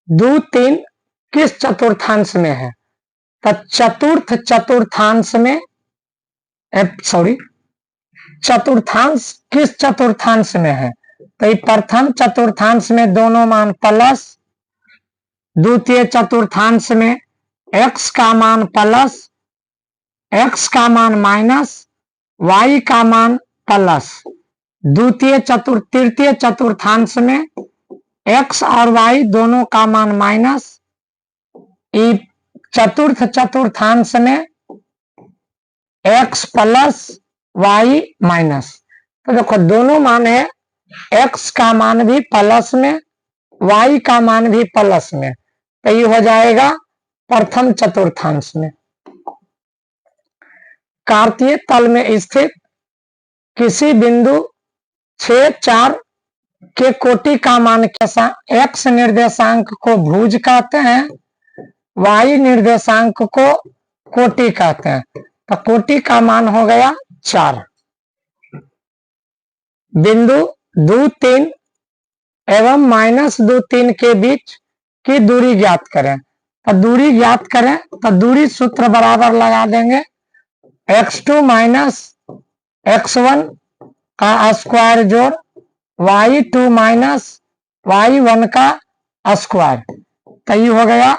2 3 किस चतुर्थांश में है? तो चतुर्थ चतुर्थांश में चतुर्थांश किस चतुर्थांश में है? तो प्रथम चतुर्थांश में दोनों मान प्लस, द्वितीय चतुर्थांश में x का मान प्लस, x का मान माइनस, y का मान प्लस। तृतीय चतुर्थांश में x और y दोनों का मान माइनस। चतुर्थ चतुर्थांश में x प्लस y माइनस। तो देखो दोनों मान है, x का मान भी प्लस में, y का मान भी प्लस में, तो ये हो जाएगा प्रथम चतुर्थांश में। कार्तीय तल में स्थित किसी बिंदु 6 4 के कोटि का मान कैसा? x निर्देशांक को भुज कहते हैं, y निर्देशांक को कोटि कहते हैं। तो कोटि का मान हो गया 4। बिंदु 2 3 एवं -2 3 के बीच की दूरी ज्ञात करें। तो दूरी ज्ञात करें तो दूरी सूत्र बराबर लगा देंगे, x2 माइनस x1 का स्क्वायर जोड़ y2 माइनस y1 का स्क्वायर। तो ये हो गया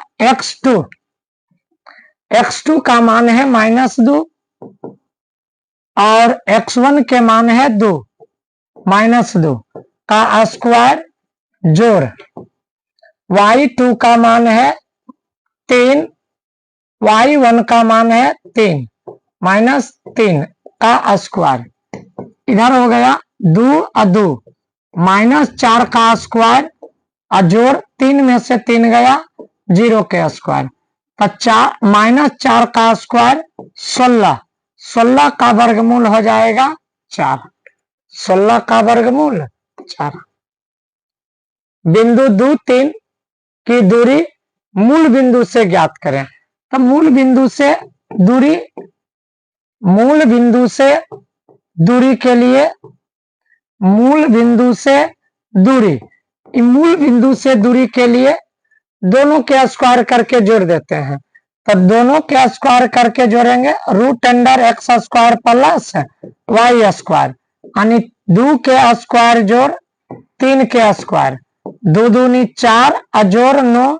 x2 का मान है -2 और x1 के मान है 2, -2 का स्क्वायर जोड़ y2 का मान है 3, y1 का मान है 3, -3 का स्क्वायर। इधर हो गया 2 और 2, -4 का स्क्वायर और जोड़ 3 में से 3 गया 0 के स्क्वायर। तो -4 का स्क्वायर 16 का वर्गमूल हो जाएगा 4, 16 का वर्गमूल 4। बिंदु 2 3 की दूरी मूल बिंदु से ज्ञात करें। तो मूल बिंदु से दूरी के लिए मूल बिंदु से दूरी के लिए दोनों के स्क्वायर करके जोड़ देते हैं। तो दोनों के स्क्वायर करके जोड़ेंगे, √x² प्लस y स्क्वायर, यानी 2 के स्क्वायर जोड़ 3 के स्क्वायर, 2 दूनी 4 और जोड़ 9,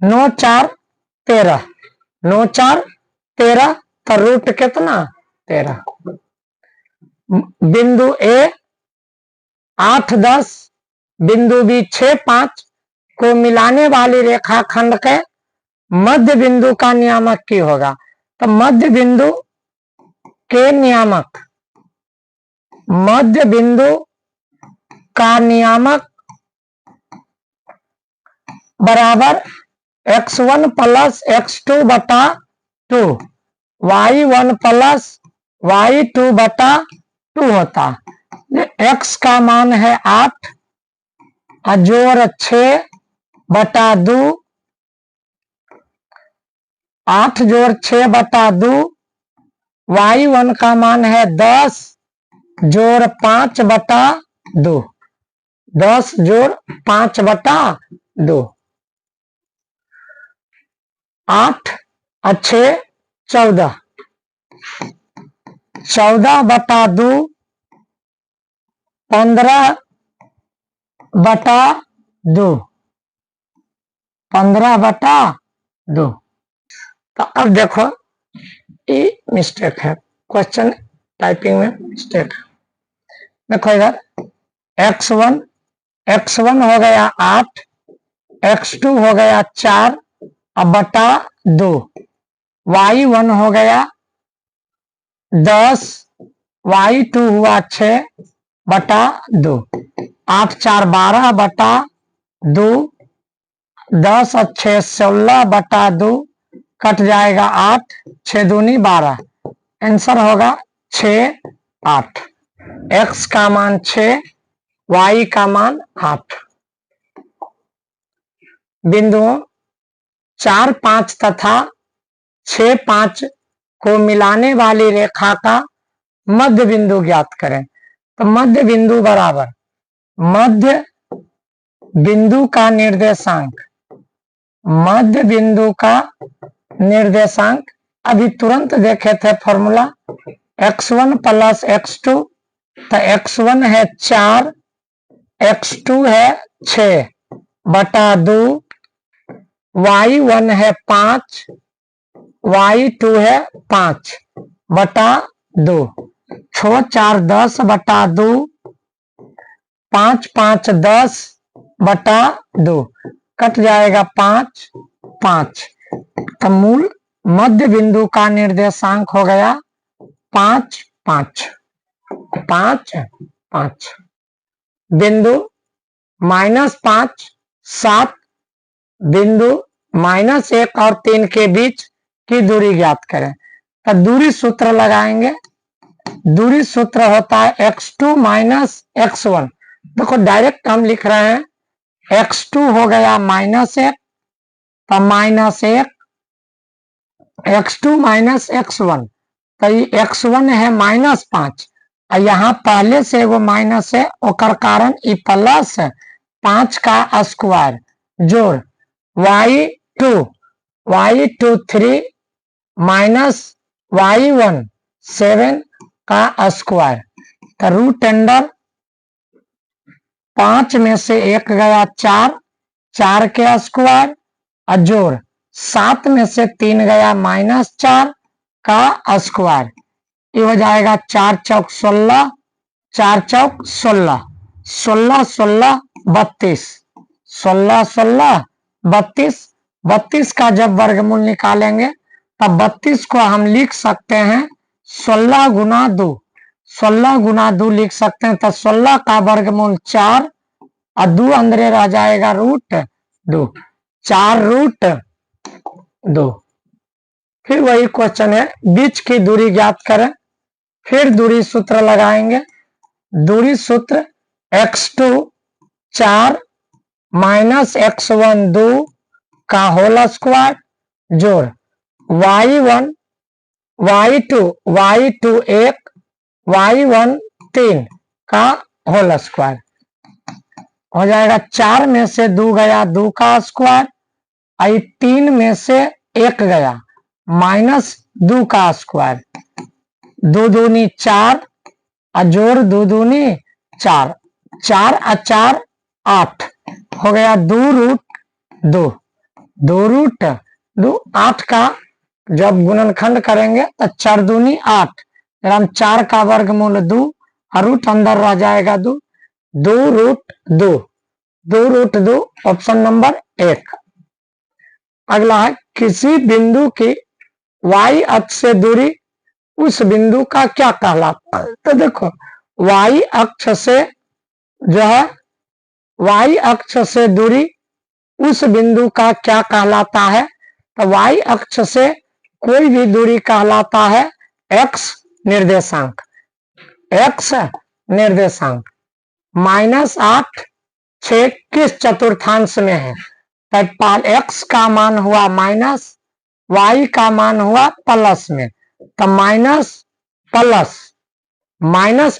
9 4 13, 9 4 13, तो रूट कितना 13। बिंदु ए 8 10 बिंदु बी 6 5 को मिलाने वाली रेखाखंड के मध्य बिंदु का नियामक की होगा। तो मध्य बिंदु का नियामक बराबर x1 प्लस x2 बटा 2, y1 प्लस y2 बटा 2 होता। x का मान है 8 जोड़ 6 बटा 2, 8 जोड़ 6 बटा 2, y1 का मान है 10 जोड़ 5 बटा 2, 10 जोड़ 5 बटा 2, 8 और 6 14, 14 बटा 2 15 बटा 2, 15 बटा 2। तो अब देखो ये मिस्टेक है, क्वेश्चन टाइपिंग में मिस्टेक है। देखो इधर x1 हो गया 8, x2 हो गया 4 अब बटा 2, y1 हो गया 10, y2 हुआ 6 बटा 2, 8 4 12 बटा 2, 10 और 6 16 बटा 2, कट जाएगा 8, 6 दूनी 12, आंसर होगा 6 8। x का मान 6, y का मान 8। बिंदुओं 4 5 तथा 6 5 को मिलाने वाली रेखा का मध्य बिंदु ज्ञात करें। तो मध्य बिंदु बराबर मध्य बिंदु का निर्देशांक मध्य बिंदु का निर्देशांक अभी तुरंत देखे थे फॉर्मूला x1 प्लस x2, तो x1 है 4, x2 है 6 बटा 2, y1 है 5, y2 है 5 बटा 2, 6 4 10 बटा 2, 5 5 10 बटा 2, कट जाएगा 5 5, तो मूल मध्य बिंदु का निर्देशांक हो गया 5 5 5 5। बिंदु -5 7, बिंदु -1 और 3 के बीच की दूरी ज्ञात करें। तो दूरी सूत्र लगाएंगे। दूरी सूत्र होता है x2 माइनस x1। देखो डायरेक्ट हम लिख रहे हैं x2 हो गया -1, तो -1 x2 माइनस x1, तो ये x1 है -5, और यहाँ पहले से वो माइनस है, ओकर कारण ई प्लस 5 का स्क्वायर जोड़ y2 3 माइनस y1 7 का स्क्वायर, तो रूट अंडर 5 में से 1 गया 4, 4 के स्क्वायर और जोड़ 7 में से 3 गया -4 का स्क्वायर, ये हो जाएगा 4 चौक 16, 4 चौक 16, 16 16 32, 16 16 32, 32 का जब वर्गमूल निकालेंगे तब 32 को हम लिख सकते हैं 16 गुना 2, 16 गुना 2 लिख सकते हैं, तो 16 का वर्गमूल 4 और 2 अंदर रह जाएगा रूट 2, 4 रूट 2। फिर वही क्वेश्चन है, बीच की दूरी ज्ञात करें। फिर दूरी सूत्र लगाएंगे। दूरी सूत्र x2 4 माइनस x1 2 का होल स्क्वायर जोड़ y1 y2 1 y1 3 का होल स्क्वायर हो जाएगा। 4 में से 2 गया 2 का स्क्वायर, 3 में से 1 गया -2 का स्क्वायर, 2 दूनी 4 और जोड़ 2 दूनी 4, 4 और 4 8 हो गया 2 रूट 2, 2 रूट 2 8 का जब गुणनखंड करेंगे तो 4 दूनी 8, हम 4 का वर्गमूल 2 और रूट अंदर रह जाएगा 2, 2 रूट 2, 2 रूट 2 ऑप्शन नंबर 1। अगला है किसी बिंदु की y अक्ष से दूरी उस बिंदु का क्या कहलाता है। तो देखो y अक्ष से जो है y अक्ष से दूरी उस बिंदु का क्या कहलाता है। तो y अक्ष से कोई भी दूरी कहलाता है x निर्देशांक, x निर्देशांक। -8 6 किस चतुर्थांश में है। तो x का मान हुआ माइनस, y का मान हुआ प्लस में, तो माइनस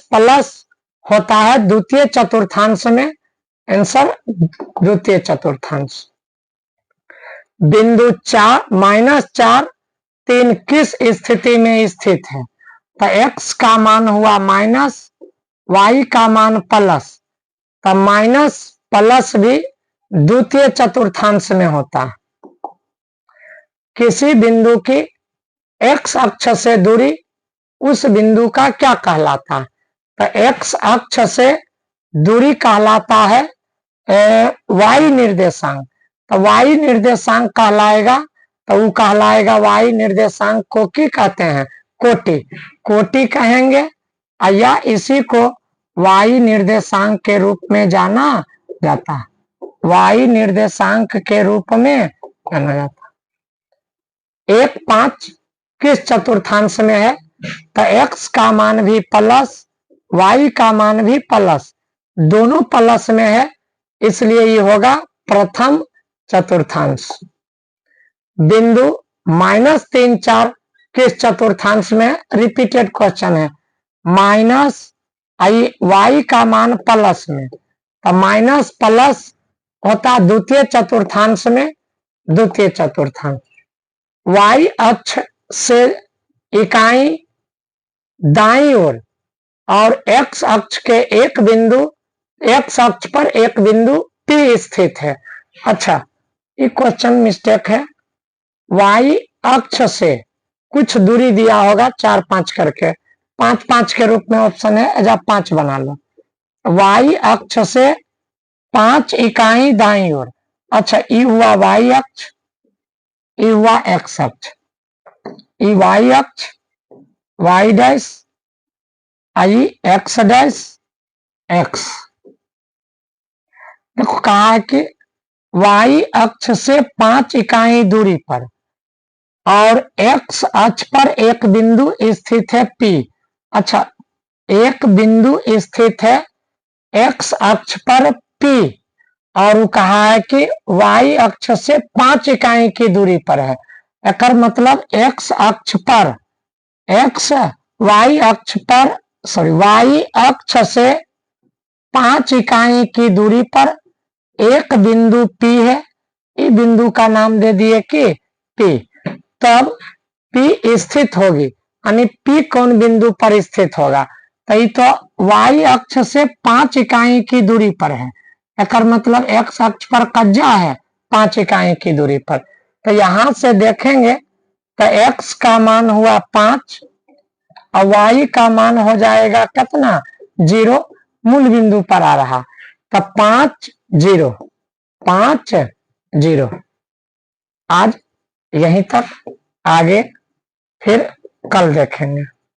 प्लस होता है द्वितीय चतुर्थांश में। आंसर द्वितीय चतुर्थांश। बिंदु -4 3 किस स्थिति में स्थित है। तो x का मान हुआ माइनस, y का मान प्लस, तो माइनस प्लस भी द्वितीय चतुर्थांश में होता है। किसी बिंदु की x अक्ष से दूरी उस बिंदु का क्या कहलाता है। तो x अक्ष से दूरी कहलाता है y निर्देशांक। तो y निर्देशांक कहलाएगा, तो वो कहलाएगा y निर्देशांक को क्या कहते हैं, कोटि, कोटि कहेंगे, या इसी को y निर्देशांक के रूप में जाना जाता है, y निर्देशांक के रूप में जाना जाता है। 1 5 किस चतुर्थांश में है। तो x का मान भी प्लस, y का मान भी प्लस, दोनों प्लस में है, इसलिए ये होगा प्रथम चतुर्थांश। बिंदु -3 4 किस चतुर्थांश में। रिपीटेड क्वेश्चन है। माइनस y का मान प्लस में, तो माइनस प्लस होता द्वितीय चतुर्थांश में, द्वितीय चतुर्थांश। y अक्ष से इकाई दाईं ओर और x अक्ष के एक बिंदु, x अक्ष पर एक बिंदु P स्थित है। अच्छा, ये क्वेश्चन मिस्टेक है। y अक्ष से कुछ दूरी दिया होगा 4 5 करके, 5 5 के रूप में ऑप्शन है, एजा 5 बना लो। y अक्ष से 5 इकाई दाईं ओर। अच्छा, ये हुआ y अक्ष, ये हुआ x अक्ष, ये y अक्ष, y डैश, आई x डैश x। देखो कहा है कि y अक्ष से 5 इकाई दूरी पर और x अक्ष पर एक बिंदु स्थित है P। अच्छा, एक बिंदु स्थित है x अक्ष पर P और वो कहा है कि y अक्ष से 5 इकाई की दूरी पर है। एकर मतलब x अक्ष पर y अक्ष से 5 इकाई की दूरी पर एक बिंदु P है। इस बिंदु का नाम दे दिए कि P। तब P स्थित होगी, यानी P कौन बिंदु पर स्थित होगा, तो y अक्ष से 5 इकाई की दूरी पर है। एकर मतलब x अक्ष पर कज्जा है 5 इकाई की दूरी पर। तो यहां से देखेंगे तो x का मान हुआ 5 और y का मान हो जाएगा कितना, 0, मूल बिंदु पर आ रहा। तो 5 0 5 0। आज यहीं तक, आगे फिर कल देखेंगे।